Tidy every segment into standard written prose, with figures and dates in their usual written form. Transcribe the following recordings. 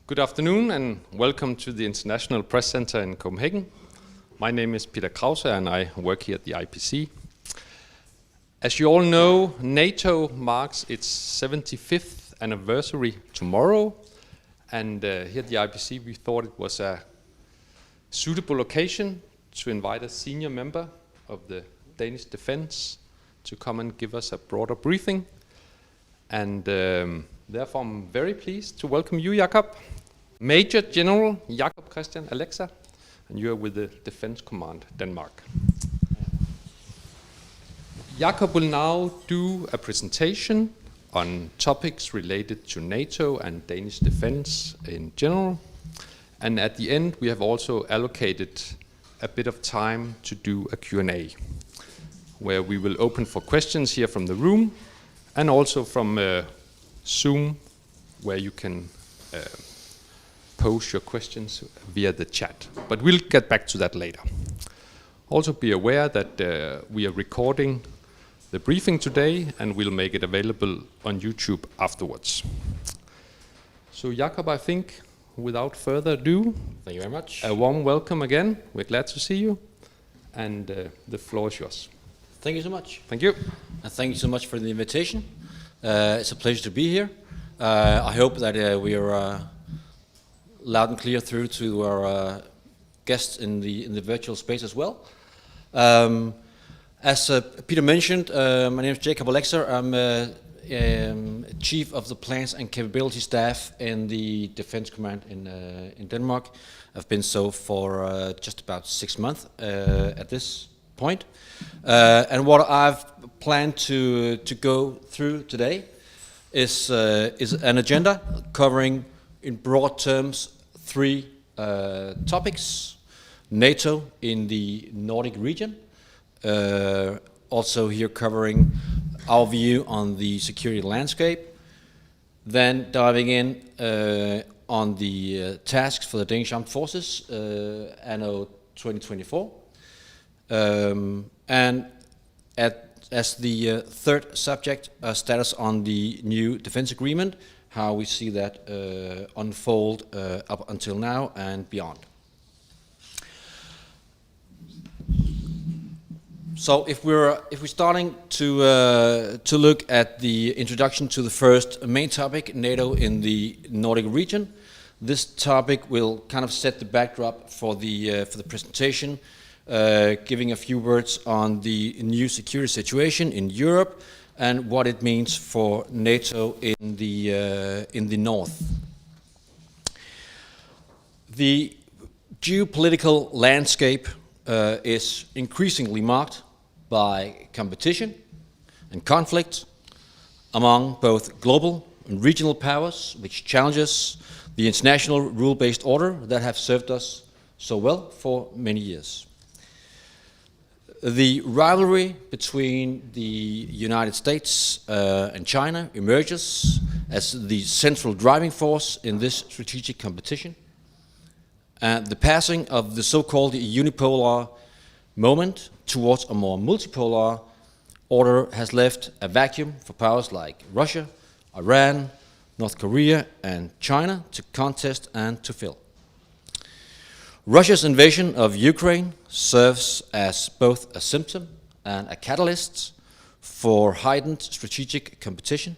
Good afternoon and welcome to the International Press Center in Copenhagen. My name is Peter Krause and I work here at the IPC. As you all know, NATO marks its 75th anniversary tomorrow, and here at the IPC we thought it was a suitable occasion to invite a senior member of the Danish Defense to come and give us a broader briefing. And therefore I'm very pleased to welcome you, Jakob. Major General Jakob Christian Alexa, and you are with the Defense Command Denmark. Jakob will now do a presentation on topics related to NATO and Danish defense in general. And at the end, we have also allocated a bit of time to do a Q&A, where we will open for questions here from the room and also from Zoom, where you can pose your questions via the chat. But we'll get back to that later. Also be aware that we are recording the briefing today and we'll make it available on YouTube afterwards. So Jakob, I think without further ado, thank you very much. A warm welcome again. We're glad to see you, and the floor is yours. Thank you so much. Thank you. And thank you so much for the invitation. It's a pleasure to be here. I hope that we are loud and clear through to our guests in the virtual space as well. As Peter mentioned, my name is Jakob Alexa. I'm Chief of the Plans and Capability Staff in the Defense Command in Denmark. I've been so for just about 6 months at this point. And what I've planned to go through today is an agenda covering, in broad terms, 3 topics: NATO in the Nordic region, also here covering our view on the security landscape, then diving in on the tasks for the Danish Armed Forces anno 2024, and as the third subject, status on the new defense agreement, how we see that unfold up until now and beyond. So if we're starting to look at the introduction to the first main topic, NATO in the Nordic region, this topic will kind of set the backdrop for the presentation, giving a few words on the new security situation in Europe and what it means for NATO in the north. The geopolitical landscape is increasingly marked by competition and conflict among both global and regional powers, which challenges the international rule-based order that have served us so well for many years. The rivalry between the United States and China emerges as the central driving force in this strategic competition. And the passing of the so-called unipolar moment towards a more multipolar order has left a vacuum for powers like Russia, Iran, North Korea and China to contest and to fill. Russia's invasion of Ukraine serves as both a symptom and a catalyst for heightened strategic competition.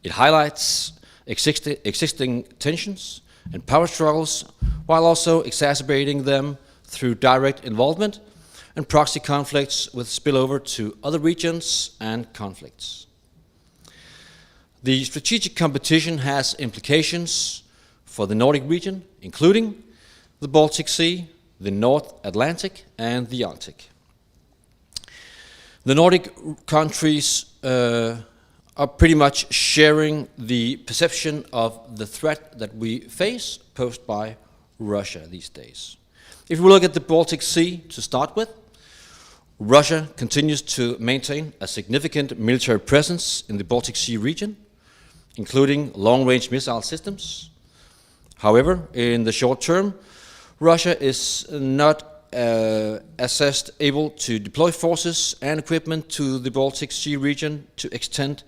It highlights existing tensions and power struggles, while also exacerbating them through direct involvement and proxy conflicts with spillover to other regions and conflicts. The strategic competition has implications for the Nordic region, including the Baltic Sea, the North Atlantic and the Arctic. The Nordic countries are pretty much sharing the perception of the threat that we face posed by Russia these days. If we look at the Baltic Sea to start with, Russia continues to maintain a significant military presence in the Baltic Sea region, including long-range missile systems. However, in the short term, Russia is not assessed able to deploy forces and equipment to the Baltic Sea region to extend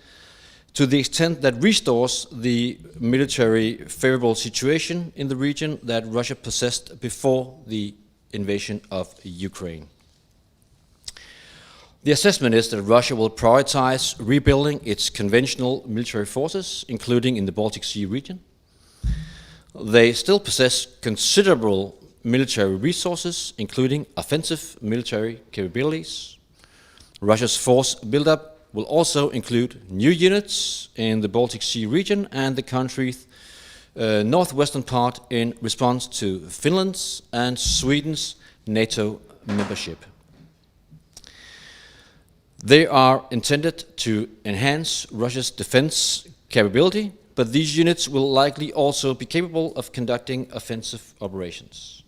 to the extent that restores the military favorable situation in the region that Russia possessed before the invasion of Ukraine. The assessment is that Russia will prioritize rebuilding its conventional military forces, including in the Baltic Sea region. They still possess considerable military resources, including offensive military capabilities. Russia's force buildup will also include new units in the Baltic Sea region and the country's northwestern part in response to Finland's and Sweden's NATO membership. They are intended to enhance Russia's defense capability, but these units will likely also be capable of conducting offensive operations.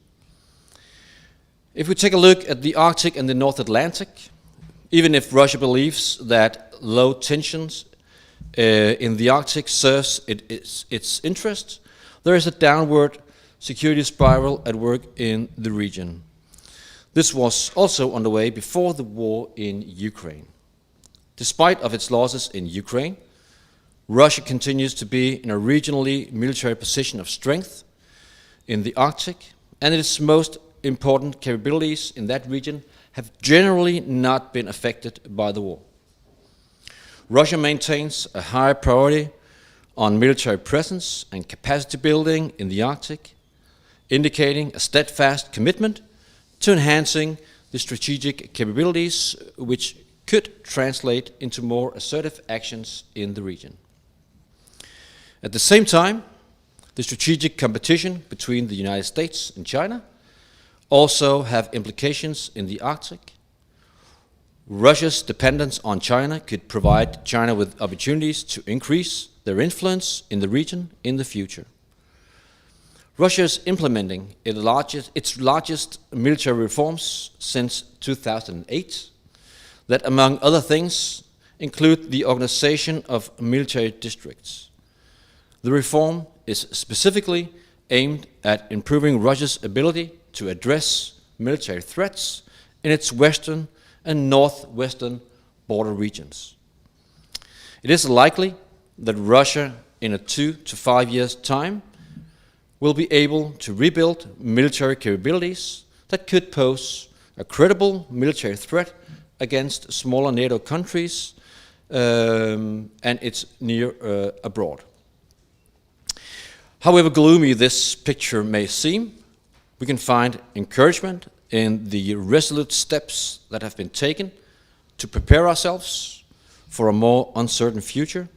If we take a look at the Arctic and the North Atlantic, even if Russia believes that low tensions in the Arctic serves its interest, there is a downward security spiral at work in the region. This was also underway before the war in Ukraine. Despite of its losses in Ukraine, Russia continues to be in a regionally military position of strength in the Arctic, and its most important capabilities in that region have generally not been affected by the war. Russia maintains a high priority on military presence and capacity building in the Arctic, indicating a steadfast commitment to enhancing the strategic capabilities which could translate into more assertive actions in the region. At the same time, the strategic competition between the United States and China also have implications in the Arctic. Russia's dependence on China could provide China with opportunities to increase their influence in the region in the future. Russia is implementing its largest military reforms since 2008 that, among other things, include the organization of military districts. The reform is specifically aimed at improving Russia's ability to address military threats in its western and northwestern border regions. It is likely that Russia, in a 2 to 5 years' time, will be able to rebuild military capabilities that could pose a credible military threat against smaller NATO countries and its near abroad. However gloomy this picture may seem, we can find encouragement in the resolute steps that have been taken to prepare ourselves for a more uncertain future,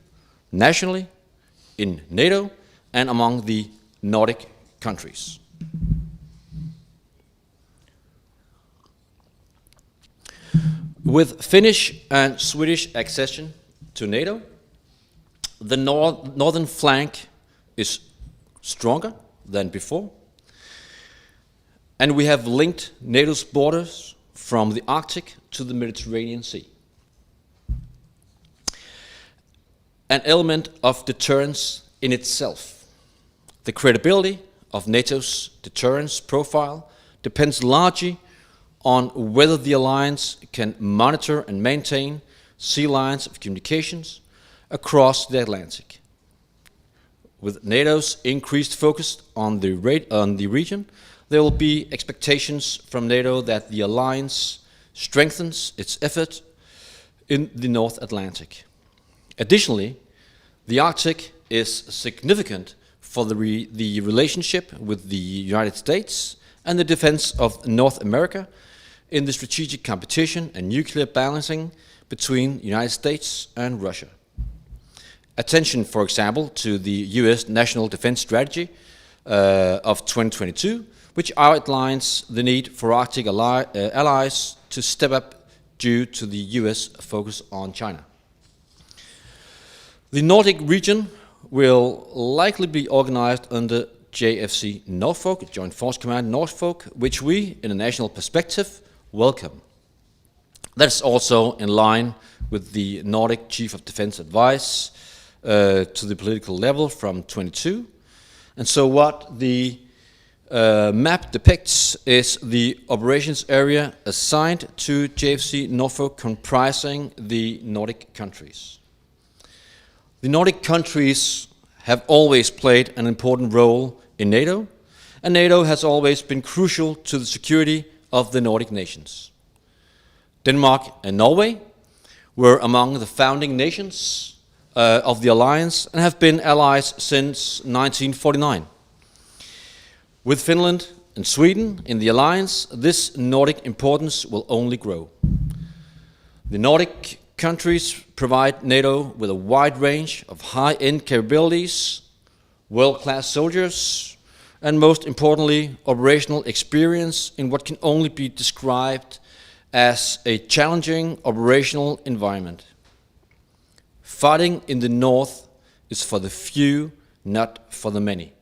nationally, in NATO, and among the Nordic countries. With Finnish and Swedish accession to NATO, the northern flank is stronger than before, and we have linked NATO's borders from the Arctic to the Mediterranean Sea. An element of deterrence in itself. The credibility of NATO's deterrence profile depends largely on whether the alliance can monitor and maintain sea lines of communications across the Atlantic. With NATO's increased focus on the region, there will be expectations from NATO that the alliance strengthens its effort in the North Atlantic. Additionally, the Arctic is significant for the relationship with the United States and the defense of North America in the strategic competition and nuclear balancing between the United States and Russia. Attention, for example, to the US National Defense Strategy of 2022, which outlines the need for Arctic allies to step up due to the US focus on China. The Nordic region will likely be organized under JFC Norfolk, Joint Force Command Norfolk, which we, in a national perspective, welcome. That's also in line with the Nordic Chief of Defense advice to the political level from 22. And so what the map depicts is the operations area assigned to JFC Norfolk comprising the Nordic countries. The Nordic countries have always played an important role in NATO, and NATO has always been crucial to the security of the Nordic nations. Denmark and Norway were among the founding nations of the alliance and have been allies since 1949. With Finland and Sweden in the alliance, this Nordic importance will only grow. The Nordic countries provide NATO with a wide range of high-end capabilities, world-class soldiers, and most importantly, operational experience in what can only be described as a challenging operational environment. Fighting in the north is for the few, not for the many.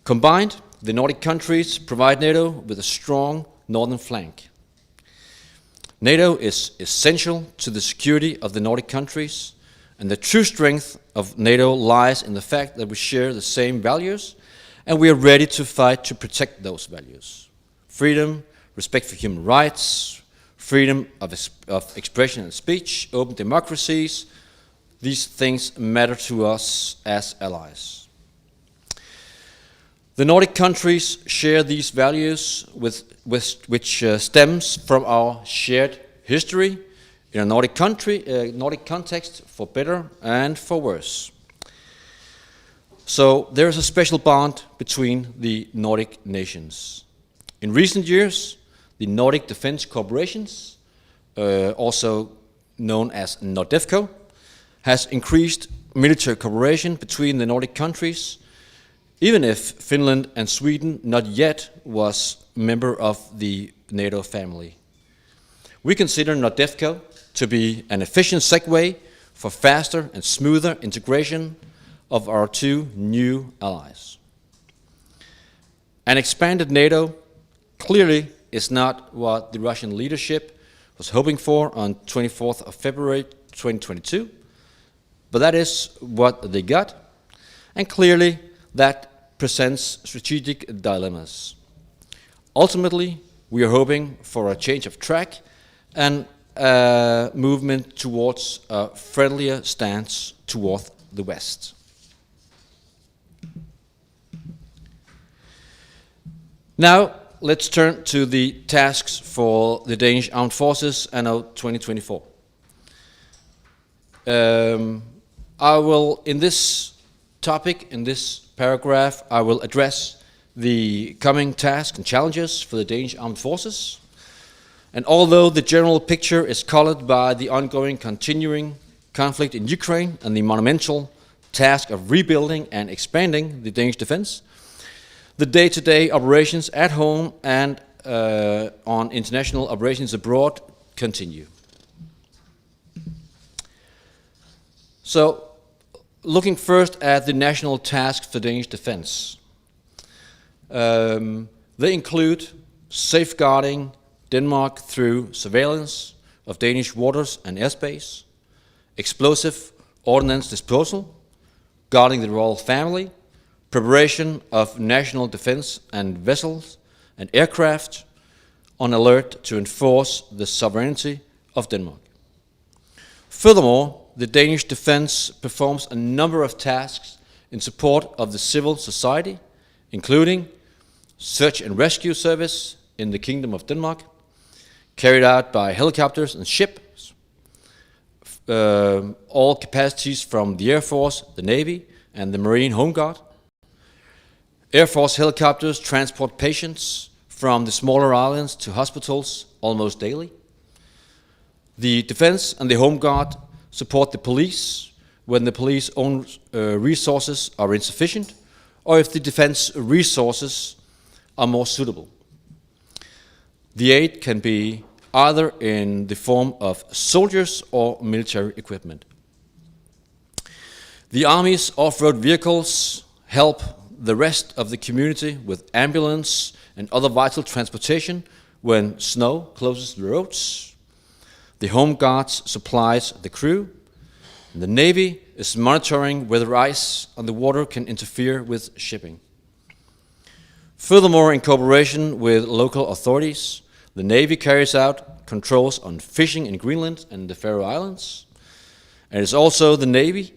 Combined, the Nordic countries provide NATO with a strong northern flank. NATO is essential to the security of the Nordic countries, and the true strength of NATO lies in the fact that we share the same values, and we are ready to fight to protect those values. Freedom, respect for human rights, freedom of expression and speech, open democracies, these things matter to us as allies. The Nordic countries share these values which stems from our shared history in a Nordic context, for better and for worse. So there is a special bond between the Nordic nations. In recent years, the Nordic Defence Corporations, also known as NORDEFCO, has increased military cooperation between the Nordic countries, even if Finland and Sweden not yet was a member of the NATO family. We consider NORDEFCO to be an efficient segue for faster and smoother integration of our two new allies. An expanded NATO clearly is not what the Russian leadership was hoping for on 24th of February 2022, but that is what they got, and clearly that presents strategic dilemmas. Ultimately, we are hoping for a change of track and a movement towards a friendlier stance toward the West. Now, let's turn to the tasks for the Danish Armed Forces anno 2024. I will, in this topic, in this paragraph, I will address the coming tasks and challenges for the Danish Armed Forces. And although the general picture is colored by the ongoing continuing conflict in Ukraine and the monumental task of rebuilding and expanding the Danish defense, the day-to-day operations at home and on international operations abroad continue. So, looking first at the national tasks for Danish defense. They include safeguarding Denmark through surveillance of Danish waters and airspace, explosive ordnance disposal, guarding the royal family, preparation of national defense and vessels and aircraft on alert to enforce the sovereignty of Denmark. Furthermore, the Danish defense performs a number of tasks in support of the civil society, including search and rescue service in the Kingdom of Denmark, carried out by helicopters and ships, all capacities from the Air Force, the Navy, and the Marine Home Guard. Air Force helicopters transport patients from the smaller islands to hospitals almost daily. The Defense and the Home Guard support the police when the police's own resources are insufficient, or if the defense resources are more suitable. The aid can be either in the form of soldiers or military equipment. The Army's off-road vehicles help the rest of the community with ambulance and other vital transportation when snow closes the roads. The Home Guards supplies the crew. The Navy is monitoring whether ice on the water can interfere with shipping. Furthermore, in cooperation with local authorities, the Navy carries out controls on fishing in Greenland and the Faroe Islands. And it's also the Navy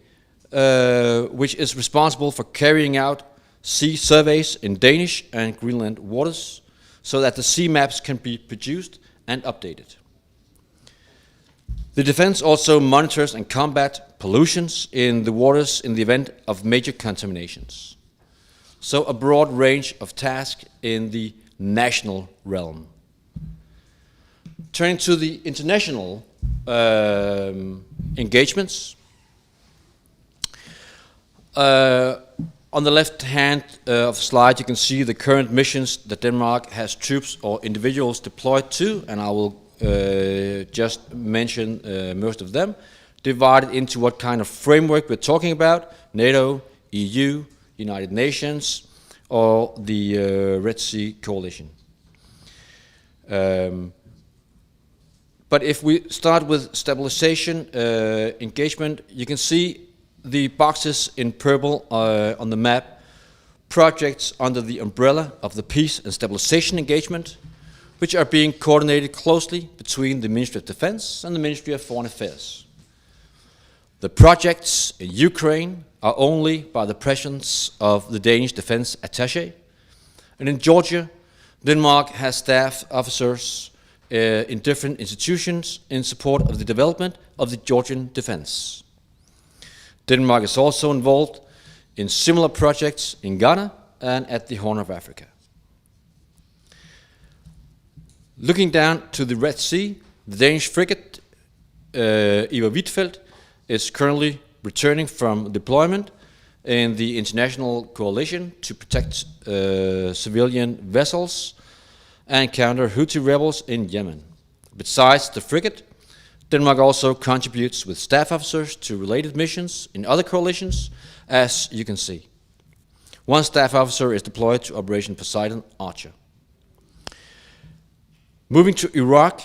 which is responsible for carrying out sea surveys in Danish and Greenland waters so that the sea maps can be produced and updated. The defense also monitors and combats pollutions in the waters in the event of major contaminations. So a broad range of tasks in the national realm. Turning to the international engagements. On the left hand of the slide you can see the current missions that Denmark has troops or individuals deployed to, and I will just mention most of them, divided into what kind of framework we're talking about: NATO, EU, United Nations, or the Red Sea Coalition. But if we start with stabilization engagement, you can see the boxes in purple on the map, projects under the umbrella of the peace and stabilization engagement, which are being coordinated closely between the Ministry of Defense and the Ministry of Foreign Affairs. The projects in Ukraine are only by the presence of the Danish Defense Attaché, and in Georgia, Denmark has staff officers in different institutions in support of the development of the Georgian defense. Denmark is also involved in similar projects in Ghana and at the Horn of Africa. Looking down to the Red Sea, the Danish frigate Iver Huitfeldt is currently returning from deployment in the international coalition to protect civilian vessels and counter Houthi rebels in Yemen. Besides the frigate, Denmark also contributes with staff officers to related missions in other coalitions, as you can see. One staff officer is deployed to Operation Poseidon Archer. Moving to Iraq,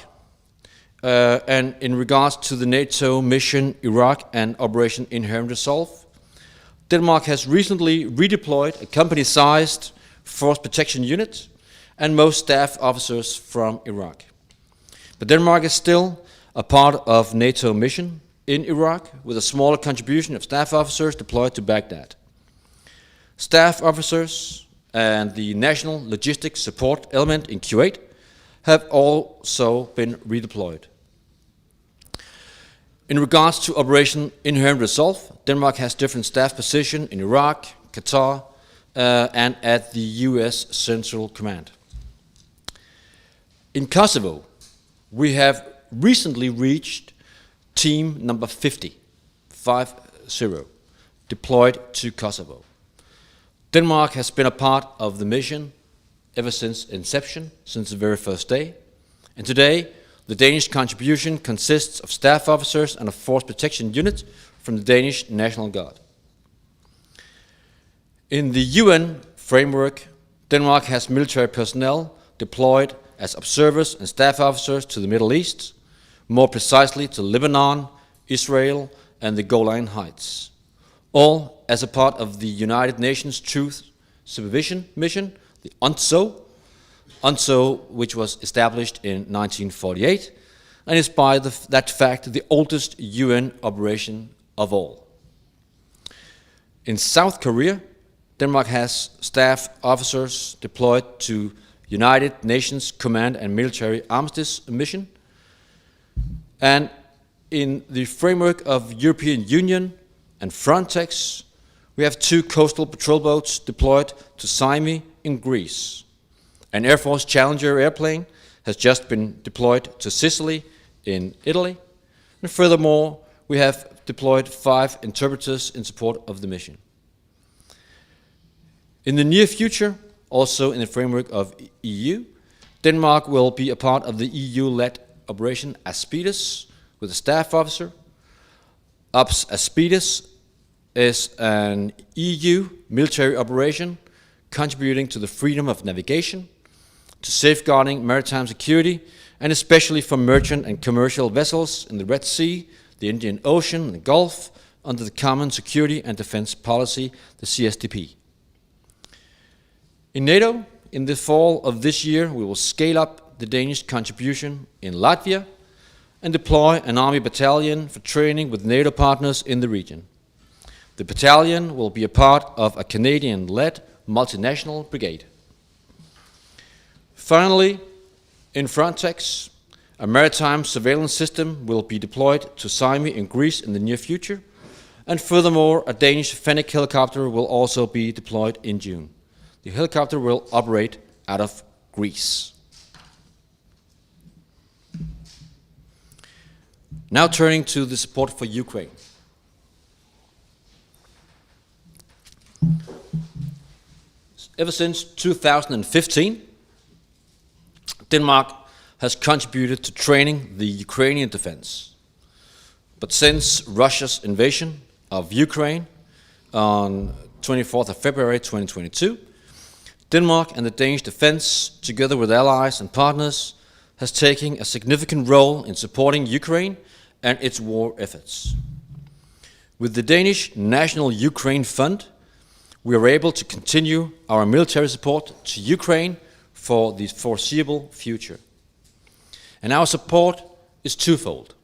and in regards to the NATO mission Iraq and Operation Inherent Resolve, Denmark has recently redeployed a company-sized force protection unit and most staff officers from Iraq. But Denmark is still a part of NATO mission in Iraq with a smaller contribution of staff officers deployed to Baghdad. Staff officers and the national logistics support element in Kuwait have also been redeployed. In regards to Operation Inherent Resolve, Denmark has different staff positions in Iraq, Qatar, and at the US Central Command. In Kosovo, we have recently reached team number 50, deployed to Kosovo. Denmark has been a part of the mission ever since inception, since the very first day. And today, the Danish contribution consists of staff officers and a force protection unit from the Danish National Guard. In the UN framework, Denmark has military personnel deployed as observers and staff officers to the Middle East, more precisely to Lebanon, Israel, and the Golan Heights, all as a part of the United Nations Truth Supervision Mission, the UNTSO, which was established in 1948, and is by that fact the oldest UN operation of all. In South Korea, Denmark has staff officers deployed to United Nations Command and Military Armistice Mission. And in the framework of European Union and Frontex, we have 2 coastal patrol boats deployed to Symi in Greece. An Air Force Challenger airplane has just been deployed to Sicily in Italy. And furthermore, we have deployed 5 interpreters in support of the mission. In the near future, also in the framework of EU, Denmark will be a part of the EU-led Operation Aspides with a staff officer. Ops Aspides is an EU military operation contributing to the freedom of navigation, to safeguarding maritime security, and especially for merchant and commercial vessels in the Red Sea, the Indian Ocean, and the Gulf, under the Common Security and Defense Policy, the CSDP. In NATO, in the fall of this year, we will scale up the Danish contribution in Latvia, and deploy an Army battalion for training with NATO partners in the region. The battalion will be a part of a Canadian-led multinational brigade. Finally, in Frontex, a maritime surveillance system will be deployed to Sami in Greece in the near future, and furthermore, a Danish Fennek helicopter will also be deployed in June. The helicopter will operate out of Greece. Now turning to the support for Ukraine. Ever since 2015, Denmark has contributed to training the Ukrainian defense. But since Russia's invasion of Ukraine on 24th of February 2022, Denmark and the Danish defense, together with allies and partners, has taken a significant role in supporting Ukraine and its war efforts. With the Danish National Ukraine Fund, we are able to continue our military support to Ukraine for the foreseeable future. And our support is twofold.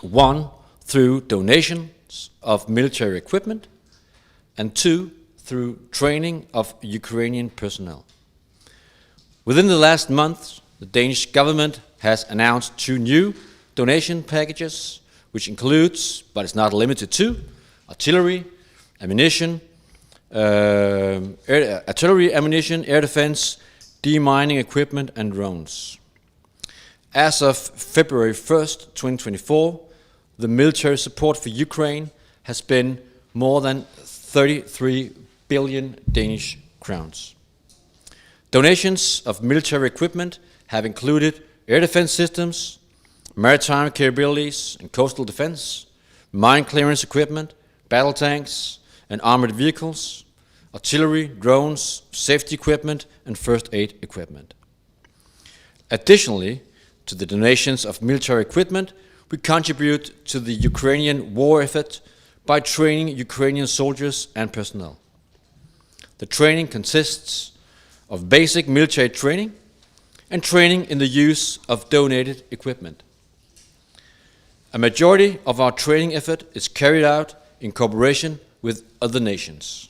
One, through donations of military equipment, and two, through training of Ukrainian personnel. Within the last month, the Danish government has announced 2 new donation packages, which includes, but is not limited to, artillery, ammunition, air defense, demining equipment, and drones. As of February 1st, 2024, the military support for Ukraine has been more than 33 billion Danish crowns. Donations of military equipment have included air defense systems, maritime capabilities and coastal defense, mine clearance equipment, battle tanks and armored vehicles, artillery, drones, safety equipment, and first aid equipment. Additionally, to the donations of military equipment, we contribute to the Ukrainian war effort by training Ukrainian soldiers and personnel. The training consists of basic military training and training in the use of donated equipment. A majority of our training effort is carried out in cooperation with other nations.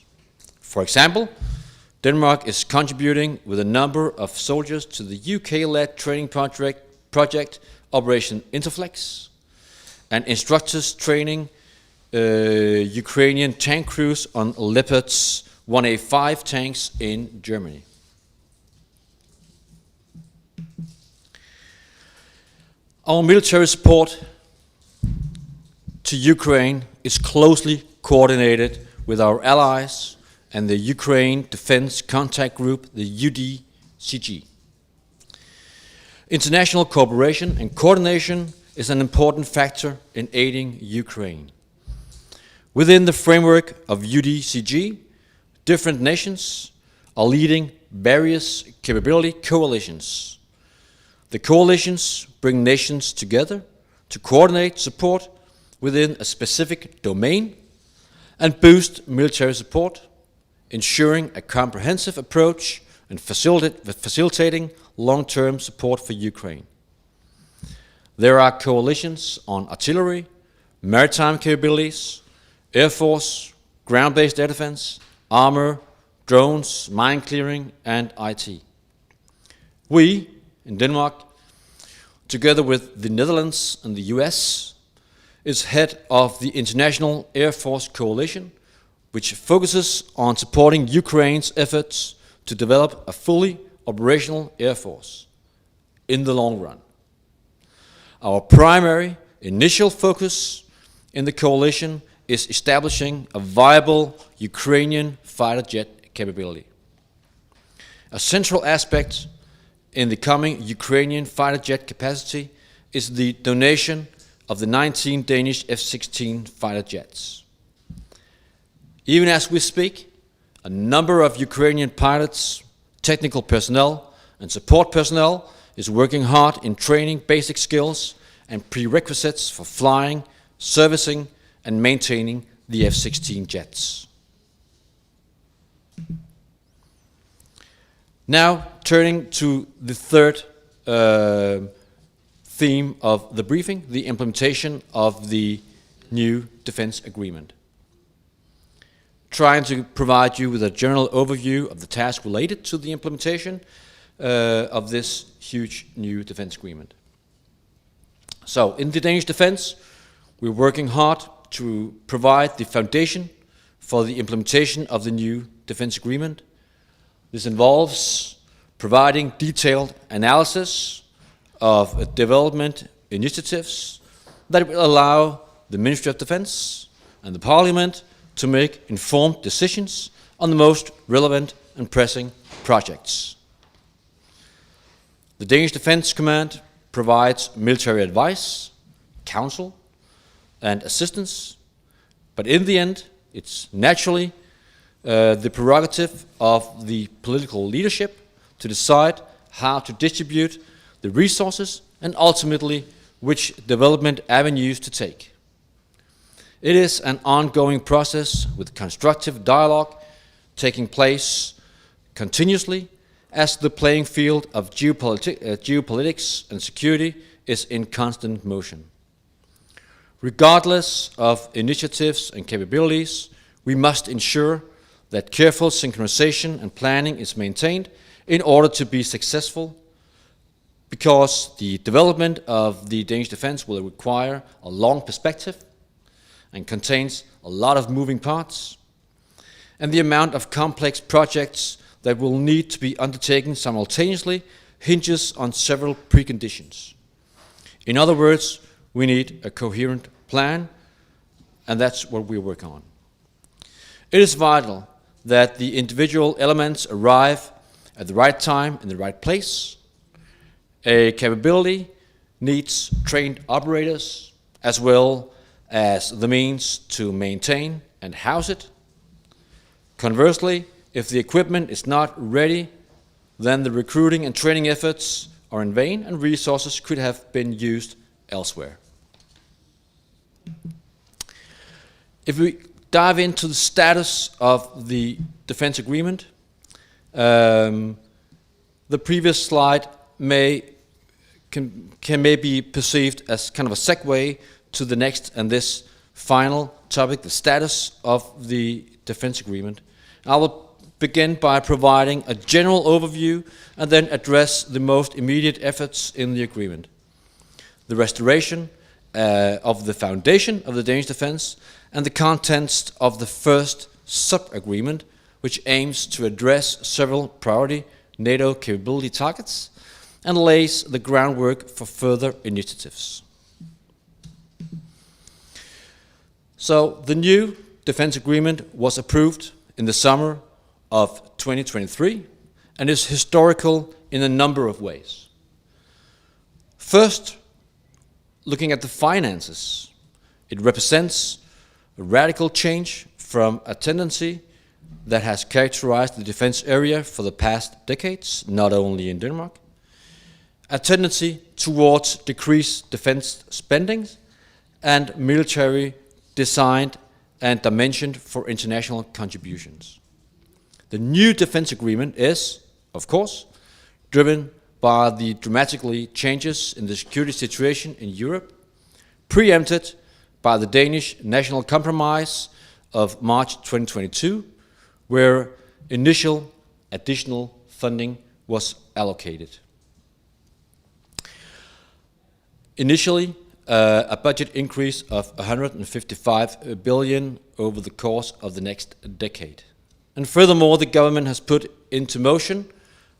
For example, Denmark is contributing with a number of soldiers to the UK-led training project Operation Interflex, and instructors training Ukrainian tank crews on Leopard's 1A5 tanks in Germany. Our military support to Ukraine is closely coordinated with our allies and the Ukraine Defense Contact Group, the UDCG. International cooperation and coordination is an important factor in aiding Ukraine. Within the framework of UDCG, different nations are leading various capability coalitions. The coalitions bring nations together to coordinate support within a specific domain and boost military support, ensuring a comprehensive approach and facilitating long-term support for Ukraine. There are coalitions on artillery, maritime capabilities, air force, ground-based air defense, armor, drones, mine clearing, and IT. We, in Denmark, together with the Netherlands and the US, is head of the International Air Force Coalition, which focuses on supporting Ukraine's efforts to develop a fully operational air force in the long run. Our primary initial focus in the coalition is establishing a viable Ukrainian fighter jet capability. A central aspect in the coming Ukrainian fighter jet capacity is the donation of the 19 Danish F-16 fighter jets. Even as we speak, a number of Ukrainian pilots, technical personnel, and support personnel is working hard in training basic skills and prerequisites for flying, servicing, and maintaining the F-16 jets. Now, turning to the third theme of the briefing, the implementation of the new defense agreement. Trying to provide you with a general overview of the tasks related to the implementation of this huge new defense agreement. So, in the Danish defense, we're working hard to provide the foundation for the implementation of the new defense agreement. This involves providing detailed analysis of development initiatives that will allow the Ministry of Defense and the Parliament to make informed decisions on the most relevant and pressing projects. The Danish Defense Command provides military advice, counsel, and assistance, but in the end, it's naturally the prerogative of the political leadership to decide how to distribute the resources and ultimately which development avenues to take. It is an ongoing process with constructive dialogue taking place continuously as the playing field of geopolitics and security is in constant motion. Regardless of initiatives and capabilities, we must ensure that careful synchronization and planning is maintained in order to be successful, because the development of the Danish defense will require a long perspective and contains a lot of moving parts, and the amount of complex projects that will need to be undertaken simultaneously hinges on several preconditions. In other words, we need a coherent plan, and that's what we work on. It is vital that the individual elements arrive at the right time in the right place. A capability needs trained operators as well as the means to maintain and house it. Conversely, if the equipment is not ready, then the recruiting and training efforts are in vain and resources could have been used elsewhere. If we dive into the status of the defense agreement, the previous slide can maybe be perceived as kind of a segue to the next and this final topic, the status of the defense agreement. I will begin by providing a general overview and then address the most immediate efforts in the agreement. The restoration of the foundation of the Danish defense and the contents of the first sub-agreement, which aims to address several priority NATO capability targets and lays the groundwork for further initiatives. So the new defense agreement was approved in the summer of 2023 and is historical in a number of ways. First, looking at the finances, it represents a radical change from a tendency that has characterized the defense area for the past decades, not only in Denmark, a tendency towards decreased defense spending and military designed and dimensioned for international contributions. The new defense agreement is, of course, driven by the dramatically changes in the security situation in Europe, preempted by the Danish National Compromise of March 2022, where initial additional funding was allocated. Initially, a budget increase of 155 billion over the course of the next decade. And furthermore, the government has put into motion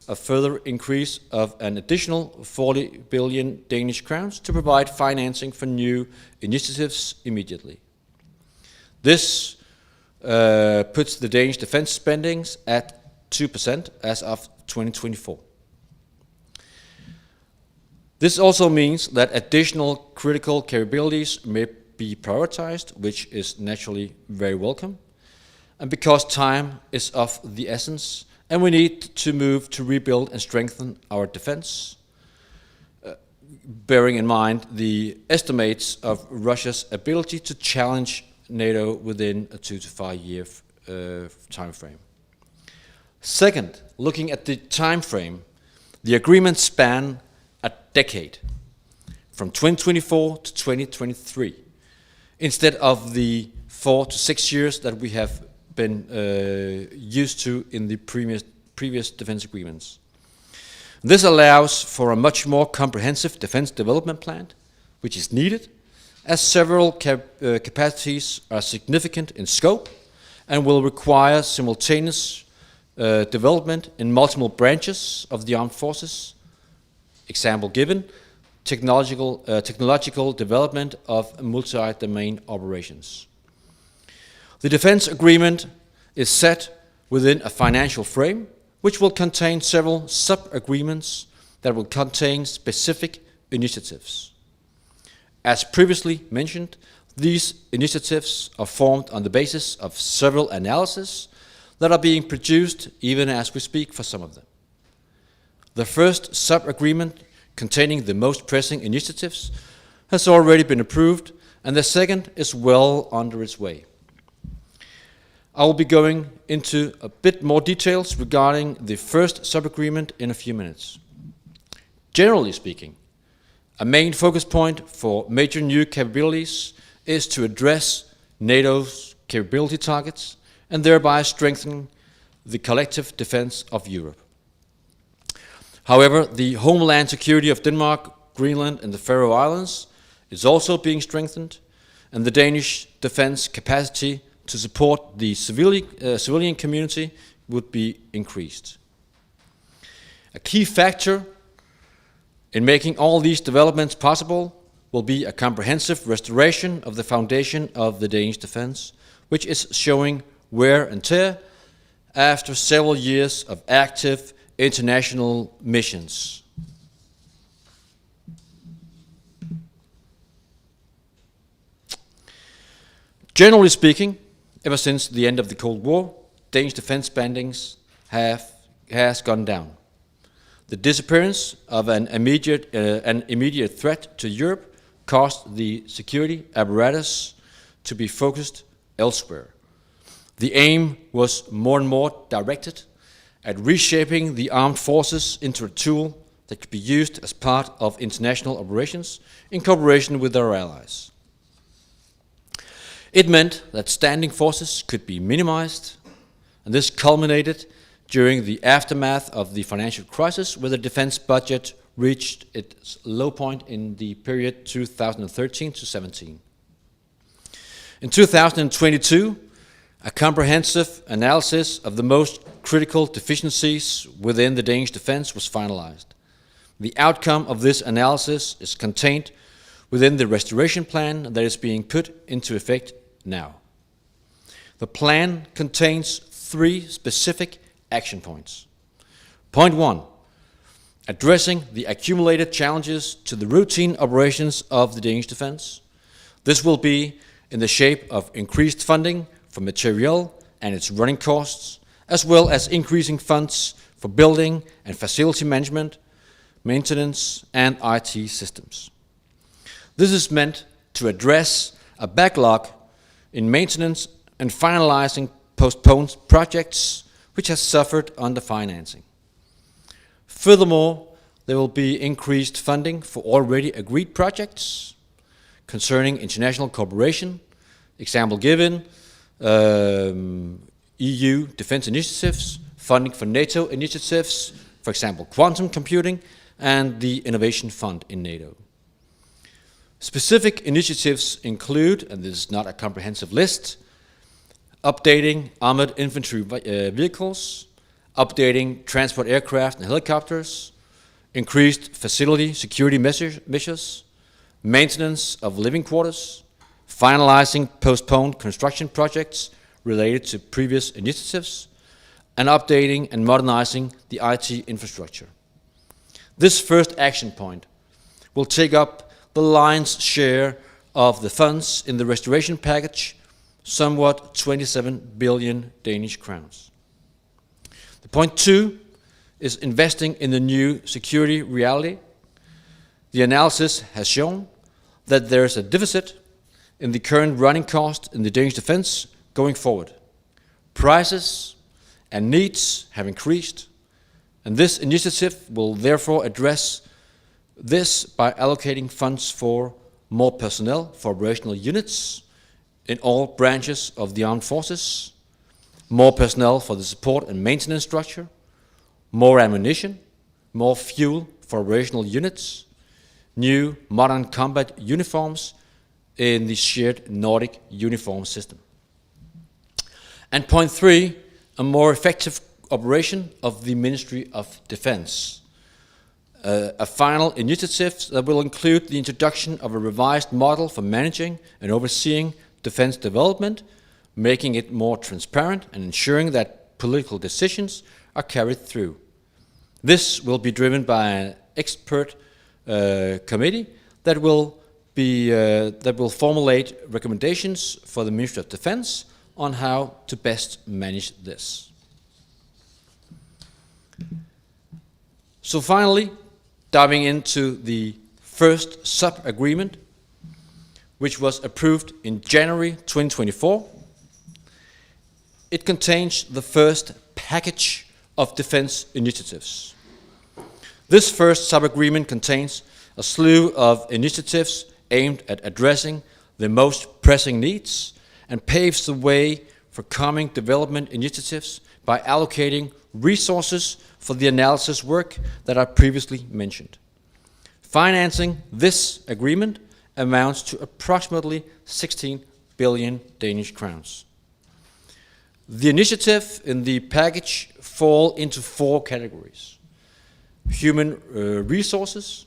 a further increase of an additional 40 billion Danish crowns to provide financing for new initiatives immediately. This puts the Danish defense spendings at 2% as of 2024. This also means that additional critical capabilities may be prioritized, which is naturally very welcome. And because time is of the essence, and we need to move to rebuild and strengthen our defense, bearing in mind the estimates of Russia's ability to challenge NATO within a 2 to 5 year time frame. Second, looking at the time frame, the agreement span a decade, from 2024 to 2023, instead of the 4 to 6 years that we have been used to in the previous defense agreements. This allows for a much more comprehensive defense development plan, which is needed, as several capacities are significant in scope and will require simultaneous development in multiple branches of the armed forces. Example given, technological development of multi-domain operations. The defense agreement is set within a financial frame, which will contain several sub-agreements that will contain specific initiatives. As previously mentioned, these initiatives are formed on the basis of several analyses that are being produced even as we speak for some of them. The first sub-agreement containing the most pressing initiatives has already been approved, and the second is well under its way. I will be going into a bit more details regarding the first sub-agreement in a few minutes. Generally speaking, a main focus point for major new capabilities is to address NATO's capability targets and thereby strengthen the collective defense of Europe. However, the homeland security of Denmark, Greenland and the Faroe Islands is also being strengthened, and the Danish defense capacity to support the civilian community would be increased. A key factor in making all these developments possible will be a comprehensive restoration of the foundation of the Danish defense, which is showing wear and tear after several years of active international missions. Generally speaking, ever since the end of the Cold War, Danish defense spendings has gone down. The disappearance of an immediate threat to Europe caused the security apparatus to be focused elsewhere. The aim was more and more directed at reshaping the armed forces into a tool that could be used as part of international operations in cooperation with our allies. It meant that standing forces could be minimized, and this culminated during the aftermath of the financial crisis, where the defense budget reached its low point in the period 2013 to 17. In 2022, a comprehensive analysis of the most critical deficiencies within the Danish defense was finalized. The outcome of this analysis is contained within the restoration plan that is being put into effect now. The plan contains 3 specific action points. Point 1, addressing the accumulated challenges to the routine operations of the Danish defense. This will be in the shape of increased funding for materiel and its running costs, as well as increasing funds for building and facility management, maintenance, and IT systems. This is meant to address a backlog in maintenance and finalizing postponed projects which has suffered under financing. Furthermore, there will be increased funding for already agreed projects concerning international cooperation. Example given, EU defense initiatives, funding for NATO initiatives, for example, quantum computing, and the Innovation Fund in NATO. Specific initiatives include, and this is not a comprehensive list, updating armored infantry vehicles, updating transport aircraft and helicopters, increased facility security measures, maintenance of living quarters, finalizing postponed construction projects related to previous initiatives, and updating and modernizing the IT infrastructure. This first action point will take up the lion's share of the funds in the restoration package, somewhat 27 billion Danish crowns. The point 2 is investing in the new security reality. The analysis has shown that there is a deficit in the current running cost in the Danish defense going forward. Prices and needs have increased, and this initiative will therefore address This by allocating funds for more personnel for operational units in all branches of the armed forces, more personnel for the support and maintenance structure, more ammunition, more fuel for operational units, new modern combat uniforms in the shared Nordic uniform system. And point 3, a more effective operation of the Ministry of Defense. A final initiative that will include the introduction of a revised model for managing and overseeing defense development, making it more transparent and ensuring that political decisions are carried through. This will be driven by an expert committee that will formulate recommendations for the Ministry of Defense on how to best manage this. So finally, diving into the first sub-agreement, which was approved in January 2024. It contains the first package of defense initiatives. This first sub-agreement contains a slew of initiatives aimed at addressing the most pressing needs and paves the way for coming development initiatives by allocating resources for the analysis work that I previously mentioned. Financing this agreement amounts to approximately 16 billion Danish crowns. The initiative in the package fall into 4 categories: human resources,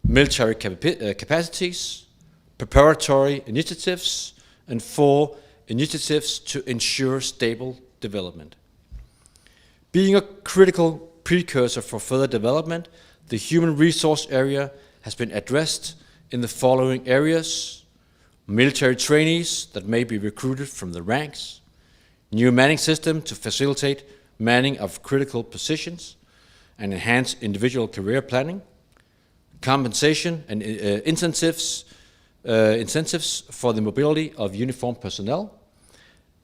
military capacities, preparatory initiatives, and 4 initiatives to ensure stable development. Being a critical precursor for further development, the human resource area has been addressed in the following areas: military trainees that may be recruited from the ranks, new manning system to facilitate manning of critical positions and enhance individual career planning, compensation and incentives for the mobility of uniformed personnel,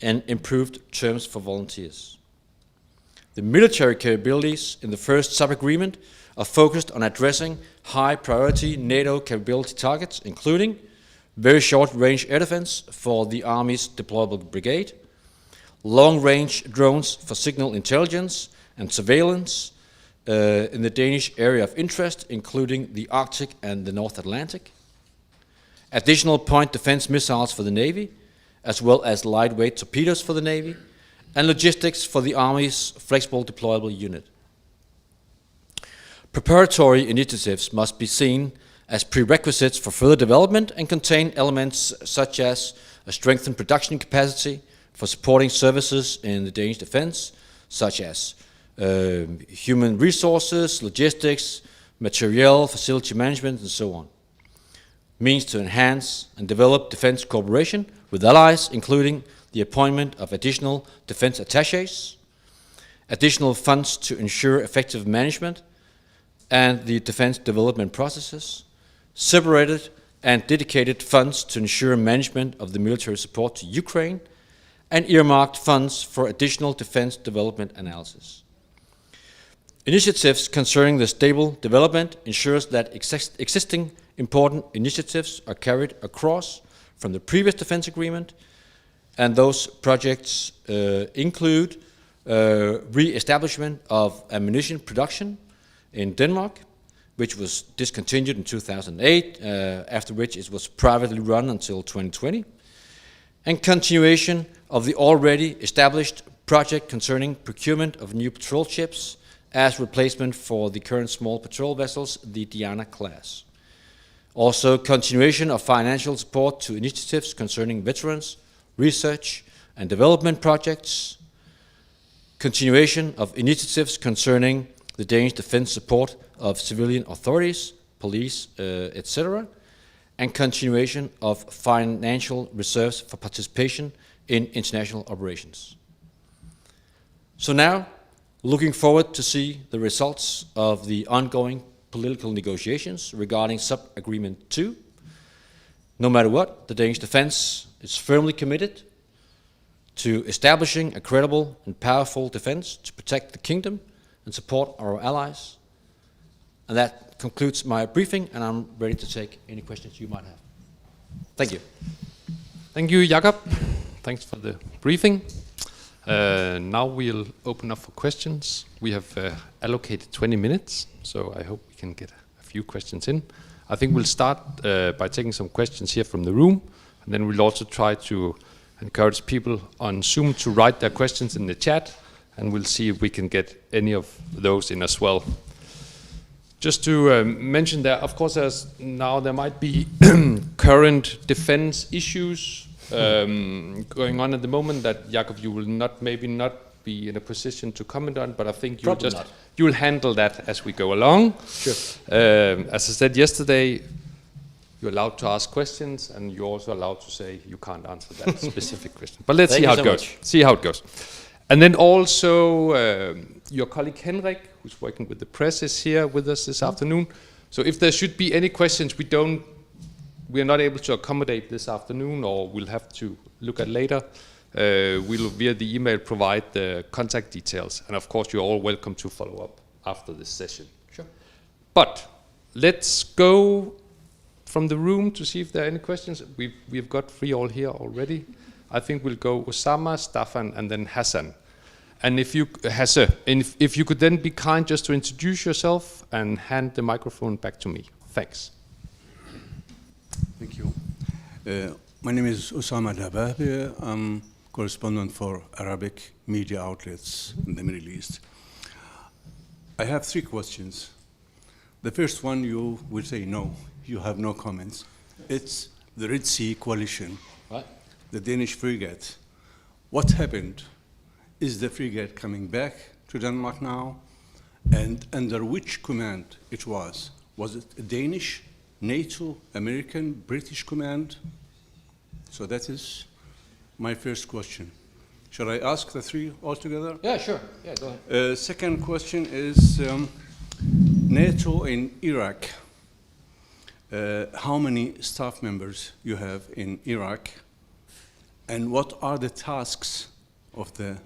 and improved terms for volunteers. The military capabilities in the first sub-agreement are focused on addressing high-priority NATO capability targets, including very short-range air defense for the Army's deployable brigade, long-range drones for signal intelligence and surveillance in the Danish area of interest, including the Arctic and the North Atlantic, additional point defense missiles for the Navy, as well as lightweight torpedoes for the Navy, and logistics for the Army's flexible deployable unit. Preparatory initiatives must be seen as prerequisites for further development and contain elements such as a strengthened production capacity for supporting services in the Danish defense, such as human resources, logistics, materiel, facility management, and so on. Means to enhance and develop defense cooperation with allies, including the appointment of additional defense attachés, additional funds to ensure effective management and the defense development processes, separated and dedicated funds to ensure management of the military support to Ukraine, and earmarked funds for additional defense development analysis. Initiatives concerning the stable development ensures that existing important initiatives are carried across from the previous defense agreement, and those projects include re-establishment of ammunition production in Denmark, which was discontinued in 2008, after which it was privately run until 2020, and continuation of the already established project concerning procurement of new patrol ships as replacement for the current small patrol vessels, the Diana class. Also, continuation of financial support to initiatives concerning veterans, research and development projects, continuation of initiatives concerning the Danish defense support of civilian authorities, police, etc., and continuation of financial reserves for participation in international operations. So now, looking forward to see the results of the ongoing political negotiations regarding Sub-Agreement 2. No matter what, the Danish defense is firmly committed to establishing a credible and powerful defense to protect the kingdom and support our allies. And that concludes my briefing, and I'm ready to take any questions you might have. Thank you. Thank you, Jakob. Thanks for the briefing. Now we'll open up for questions. We have allocated 20 minutes, so I hope we can get a few questions in. I think we'll start by taking some questions here from the room, and then we'll also try to encourage people on Zoom to write their questions in the chat, and we'll see if we can get any of those in as well. Just to mention that, of course, there might be current defense issues going on at the moment that, Jakob, you will maybe not be in a position to comment on, but I think you'll handle that as we go along. Sure. As I said yesterday, you're allowed to ask questions, and you're also allowed to say you can't answer that specific question. But let's see how it goes. See how it goes. And then also your colleague Henrik, who's working with the press, is here with us this afternoon. So if there should be any questions we are not able to accommodate this afternoon, or we'll have to look at later, we'll via the email provide the contact details. And of course, you're all welcome to follow up after this session. Sure. But let's go from the room to see if there are any questions. We've got 3 all here already. I think we'll go Osama, Staffan, and then Hassan. And if you could then be kind just to introduce yourself and hand the microphone back to me. Thanks. Thank you. My name is Osama Dababi. I'm correspondent for Arabic media outlets in the Middle East. I have 3 questions. The first one, you will say no. You have no comments. It's the Red Sea coalition. Right. The Danish frigate. What happened? Is the frigate coming back to Denmark now? And under which command it was? Was it a Danish, NATO, American, British command? So that is my first question. Shall I ask the 3 altogether? Yeah, sure. Yeah, go ahead. Second question is NATO in Iraq. How many staff members you have in Iraq? And what are the tasks of the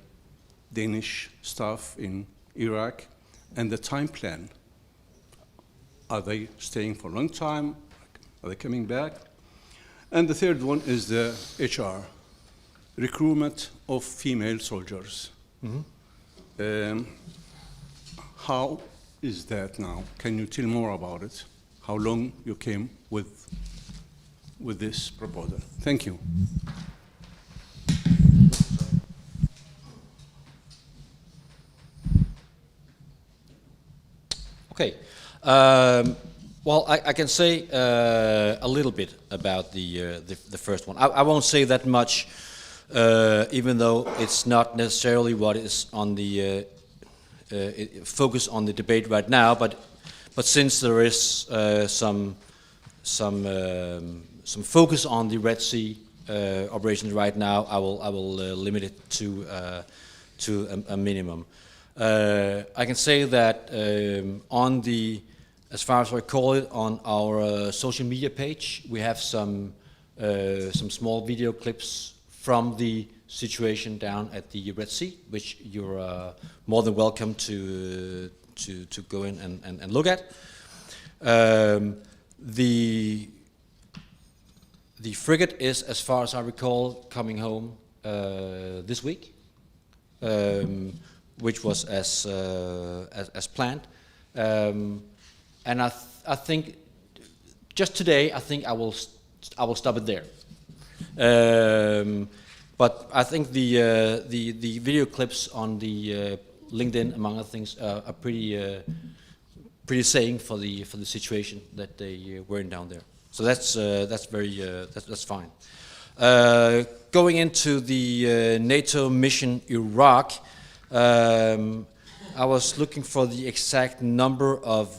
Danish staff in Iraq and the time plan? Are they staying for a long time? Are they coming back? And the third one is the HR, recruitment of female soldiers. Mm-hmm. How is that now? Can you tell more about it? How long you came with this proposal? Thank you. Okay. Well, I can say a little bit about the first one. I won't say that much, even though it's not necessarily what is on the focus on the debate right now. But since there is some focus on the Red Sea operations right now, I will limit it to a minimum. I can say that as far as I recall it, on our social media page, we have some small video clips from the situation down at the Red Sea, which you're more than welcome to go in and look at. The frigate is, as far as I recall, coming home this week. Which was as planned, and I think just today I think I will stop it there. But I think the video clips on the LinkedIn, among other things, are pretty saying for the situation that they were in down there. So that's fine. Going into the NATO mission Iraq. I was looking for the exact number of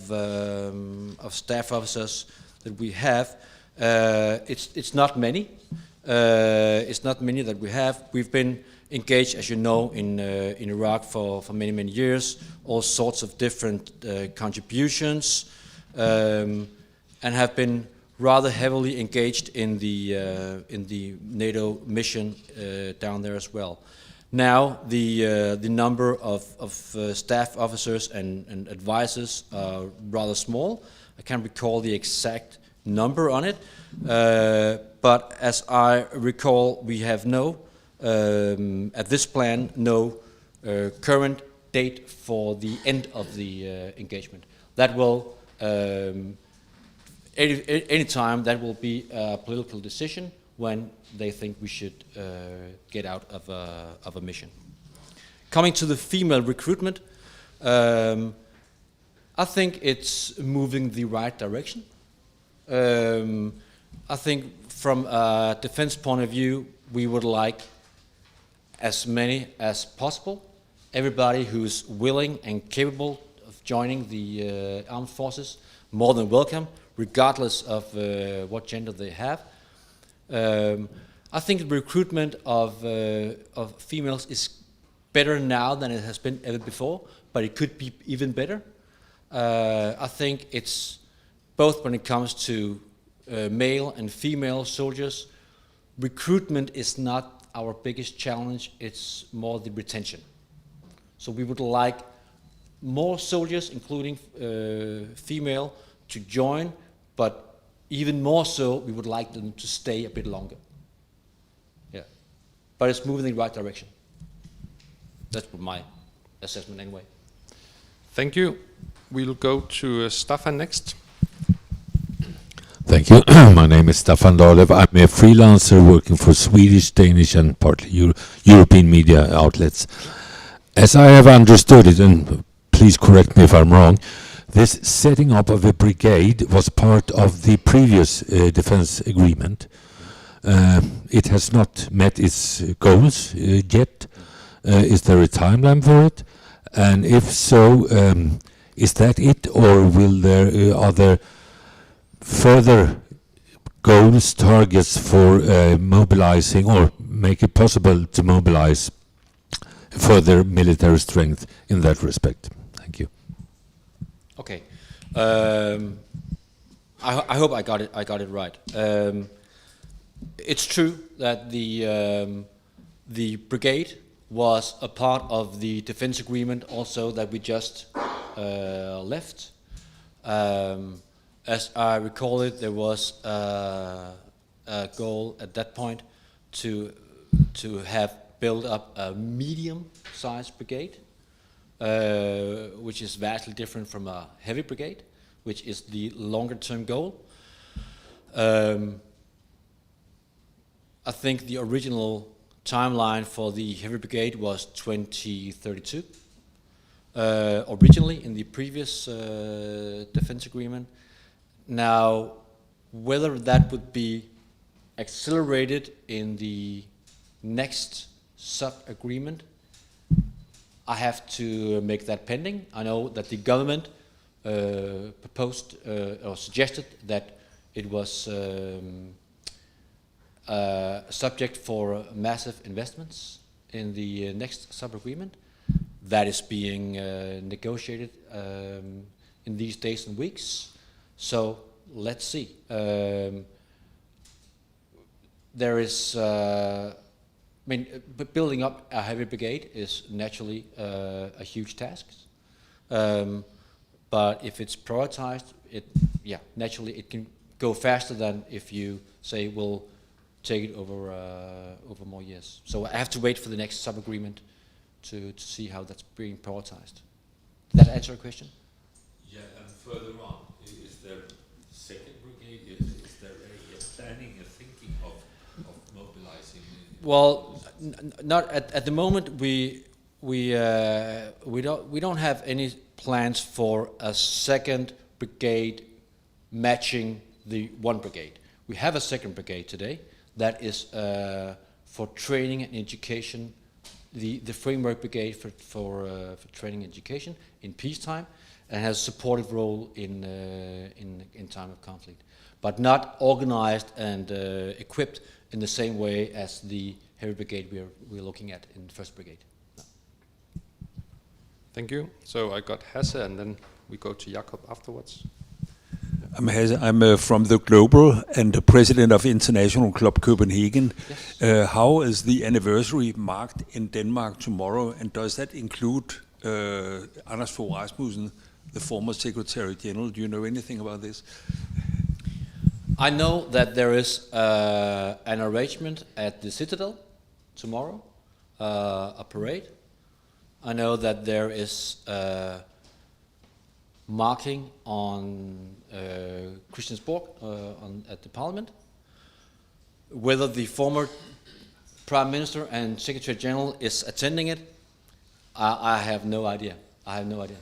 staff officers that we have. It's not many. It's not many that we have. We've been engaged, as you know, in Iraq for many years. All sorts of different contributions, and have been rather heavily engaged in the NATO mission down there as well. Now the number of staff officers and advisors are rather small. I can't recall the exact number on it, but as I recall, we have no, at this plan, no current date for the end of the engagement. That will, any time, that will be a political decision when they think we should get out of a mission. Coming to the female recruitment, I think it's moving the right direction. I think from a defense point of view, we would like as many as possible. Everybody who's willing and capable of joining the armed forces, more than welcome, regardless of what gender they have. I think the recruitment of females is better now than it has been ever before, but it could be even better. I think it's both when it comes to male and female soldiers. Recruitment is not our biggest challenge, it's more the retention. So we would like more soldiers, including female, to join, but even more so, we would like them to stay a bit longer. Yeah, but it's moving in the right direction. That's my assessment anyway. Thank you. We'll go to Staffan next. Thank you. My name is Staffan Dahlev. I'm a freelancer working for Swedish, Danish and partly European media outlets. As I have understood it, and please correct me if I'm wrong, this setting up of a brigade was part of the previous defense agreement. It has not met its goals yet. Is there a timeline for it? And if so, is that it, or will there other further goals, targets for mobilizing or make it possible to mobilize further military strength in that respect? Thank you. Okay, I hope I got it right. It's true that the brigade was a part of the defense agreement also that we just left. As I recall it, there was a goal at that point to have built up a medium-sized brigade, which is vastly different from a heavy brigade, which is the longer-term goal. I think the original timeline for the heavy brigade was 2032, originally in the previous defense agreement. Now, whether that would be accelerated in the next sub-agreement, I have to make that pending. I know that the government proposed or suggested that it was subject for massive investments in the next sub-agreement. That is being negotiated in these days and weeks. So let's see. There is, building up a heavy brigade is naturally a huge task. But if it's prioritized, naturally it can go faster than if you say we'll take it over more years. So I have to wait for the next sub-agreement to see how that's being prioritized. Did that answer your question? Yeah, and further on, is there second brigade? Is there a planning, a thinking of mobilizing? Well, not at the moment. We don't have any plans for a second brigade matching the one brigade. We have a second brigade today that is for training and education, the framework brigade for training and education in peacetime, and has a supportive role in time of conflict, but not organized and equipped in the same way as the heavy brigade we're looking at in the first brigade. No. Thank you. So I got Hasse, and then we go to Jakob afterwards. Yeah. I'm from the Global and the president of International Club Copenhagen. Yes. How is the anniversary marked in Denmark tomorrow, and does that include Anders Fogh Rasmussen, the former Secretary General? Do you know anything about this? I know that there is an arrangement at the Citadel tomorrow, a parade. I know that there is marking on Christiansborg at the Parliament. Whether the former Prime Minister and Secretary General is attending it, I have no idea. I have no idea.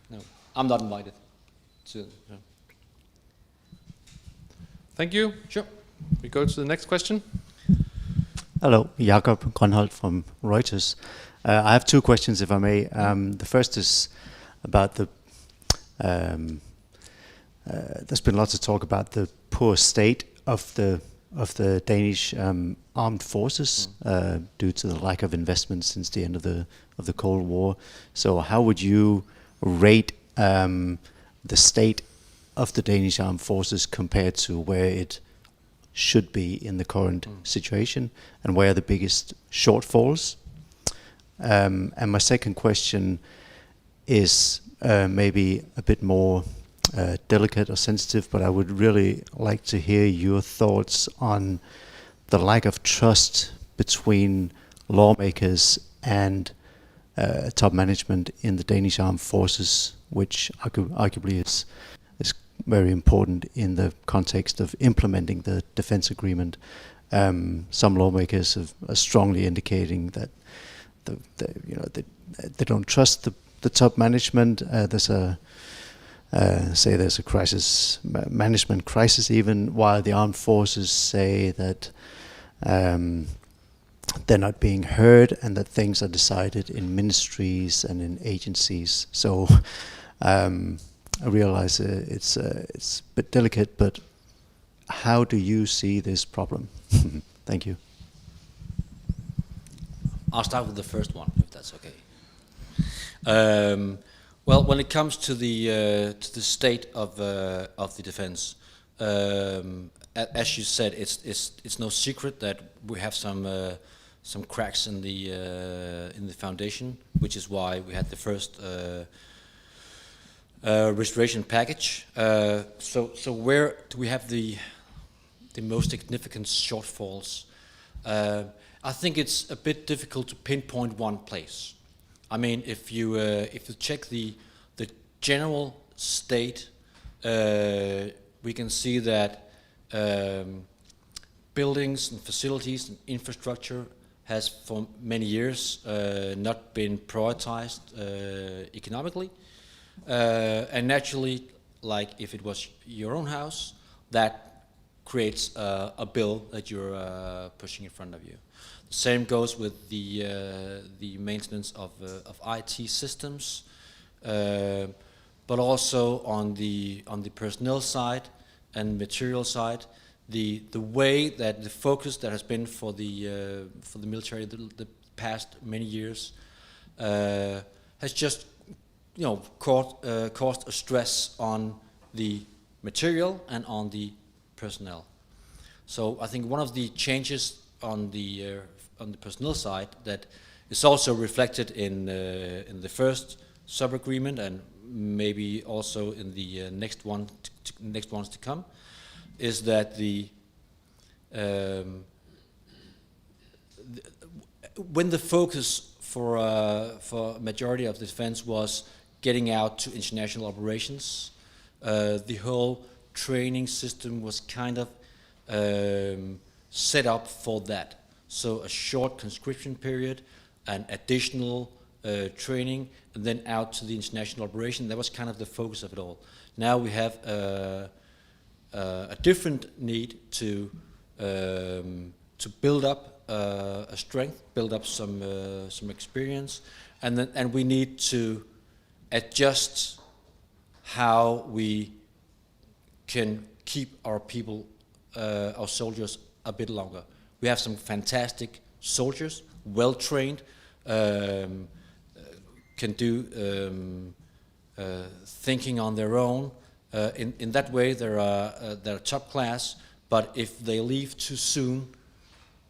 No, I'm not invited. No. Thank you. Sure. We go to the next question. Hello, Jakob Grønholdt from Reuters. I have two questions, if I may. The first is about the. There's been lots of talk about the poor state of the Danish armed forces due to the lack of investment since the end of the Cold War. So, how would you rate the state of the Danish armed forces compared to where it should be in the current situation, and where are the biggest shortfalls? And my second question is maybe a bit more delicate or sensitive, but I would really like to hear your thoughts on the lack of trust between lawmakers and top management in the Danish armed forces, which arguably is very important in the context of implementing the defense agreement. Some lawmakers are strongly indicating that they don't trust the top management. There's a crisis, management crisis even, while the armed forces say that they're not being heard and that things are decided in ministries and in agencies. So I realize it's a bit delicate, but how do you see this problem? Thank you. I'll start with the first one, if that's okay. Well, when it comes to the state of the defense, as you said, it's no secret that we have some cracks in the foundation, which is why we had the first restoration package. So where do we have the most significant shortfalls? I think it's a bit difficult to pinpoint one place. I mean, if you check the general state, we can see that buildings and facilities and infrastructure has for many years not been prioritized economically. And naturally, like if it was your own house, that creates a bill that you're pushing in front of you. The same goes with the maintenance of IT systems, but also on the personnel side and material side, the way that the focus that has been for the military the past many years has just caused a stress on the material and on the personnel. So I think one of the changes on the personnel side that is also reflected in the first sub-agreement and maybe also in the next ones to come is that when the focus for majority of the defense was getting out to international operations, the whole training system was kind of set up for that. So a short conscription period, an additional training, and then out to the international operation. That was kind of the focus of it all. Now we have a different need to build up a strength, build up some experience, and we need to adjust how we can keep our people, our soldiers, a bit longer. We have some fantastic soldiers, well trained, can do thinking on their own, In that way, they're top class. But if they leave too soon,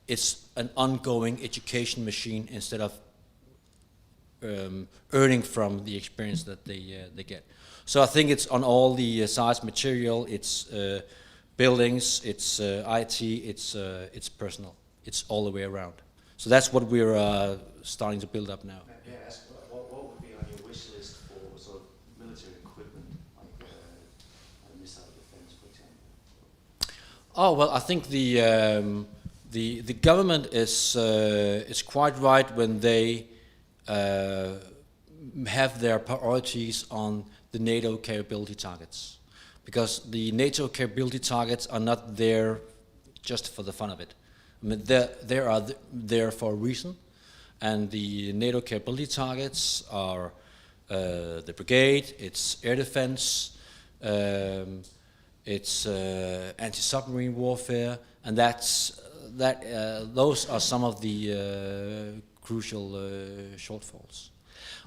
it's an ongoing education machine instead of earning from the experience that they get. So I think it's on all the sides: material, it's buildings, it's IT, it's personal. It's all the way around. So that's what we're starting to build up now. May I ask, what would be on your wish list for sort of military equipment, like missile defense, for example? Oh well, I think the government is quite right when they have their priorities on the NATO capability targets, because the NATO capability targets are not there just for the fun of it. I mean, they are there for a reason, and the NATO capability targets are the brigade, it's air defense, it's anti-submarine warfare, and those are some of the crucial shortfalls.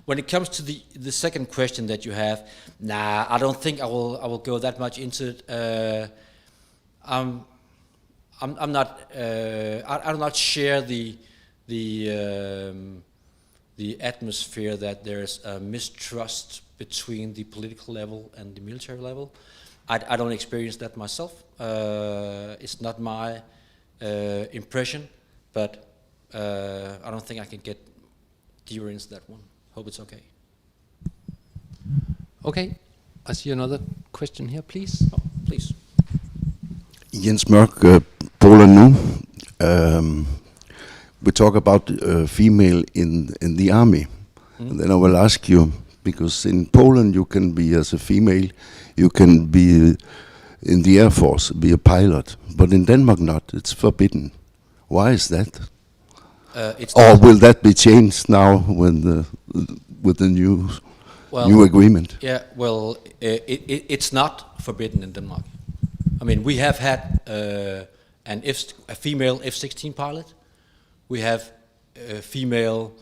When it comes to the second question that you have, I don't think I will go that much into it. I'm not. I do not share the atmosphere that there's a mistrust between the political level and the military level. I don't experience that myself. It's not my impression, but I don't think I can get deeper into that one. Hope it's okay. Okay, I see another question here, please. Oh, please. Jens Mørk, Poland Nu. We talk about female in the army. And then I will ask you, because in Poland you can be, as a female, you can be in the Air Force, be a pilot. But in Denmark not, it's forbidden. Why is that? Or will that be changed now when with the new agreement? Yeah, well, it's not forbidden in Denmark. I mean, we have had a female F-16 pilot. We have female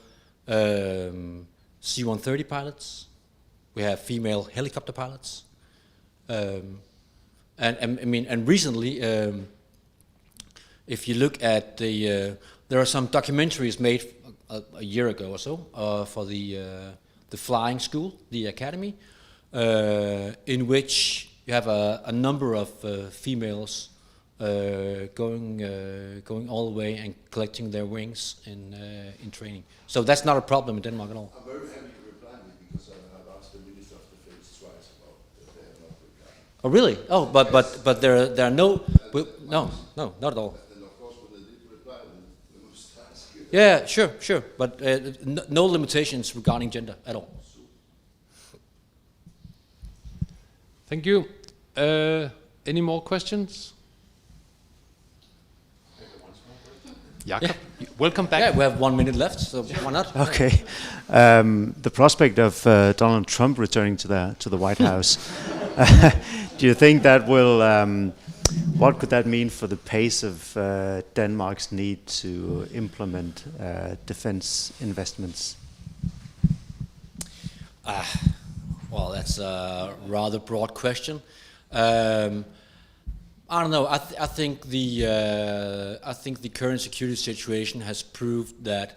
C-130 pilots. We have female helicopter pilots. And recently, if you look at there are some documentaries made a year ago or so for the flying school, the academy, in which you have a number of females going all the way and collecting their wings in training. So that's not a problem in Denmark at all. I'm very happy you replied me, because I've asked the Minister of Defense twice about that they have not replied. Oh really? Oh, but there are no not at all. And of course, when they did reply, we must ask you. Yeah, sure, but no limitations regarding gender at all. Thank you. Any more questions? Jakob, welcome back. Yeah, we have 1 minute left, so why not? Okay. The prospect of Donald Trump returning to the White House, do you think that will, what could that mean for the pace of Denmark's need to implement defense investments? Well, that's a rather broad question. I don't know. I think the current security situation has proved that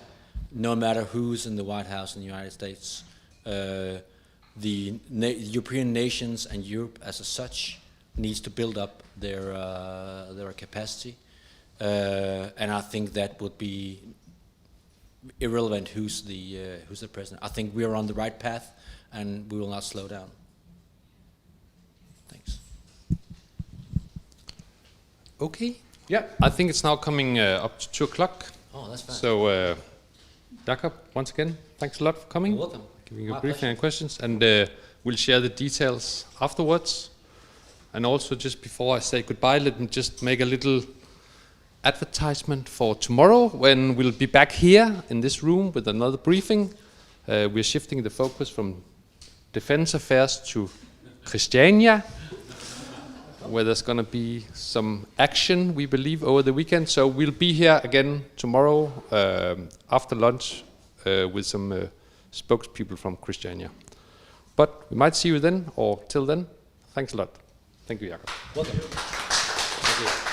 no matter who's in the White House in the United States, the European nations and Europe as such needs to build up their capacity, and I think that would be irrelevant who's the president. I think we are on the right path, and we will not slow down. Thanks. Okay. Yeah, I think it's now coming up to 2 o'clock. Oh, that's fine. So, Jakob, once again, thanks a lot for coming. You're welcome. Giving you a My briefing pleasure. and questions, and we'll share the details afterwards. And also, just before I say goodbye, let me just make a little advertisement for tomorrow, when we'll be back here in this room with another briefing. We're shifting the focus from defense affairs to Christiania, where there's going to be some action, we believe, over the weekend. So we'll be here again tomorrow after lunch with some spokespeople from Christiania. But we might see you then, or till then, Thanks a lot. Thank you, Jakob. Welcome. Thank you.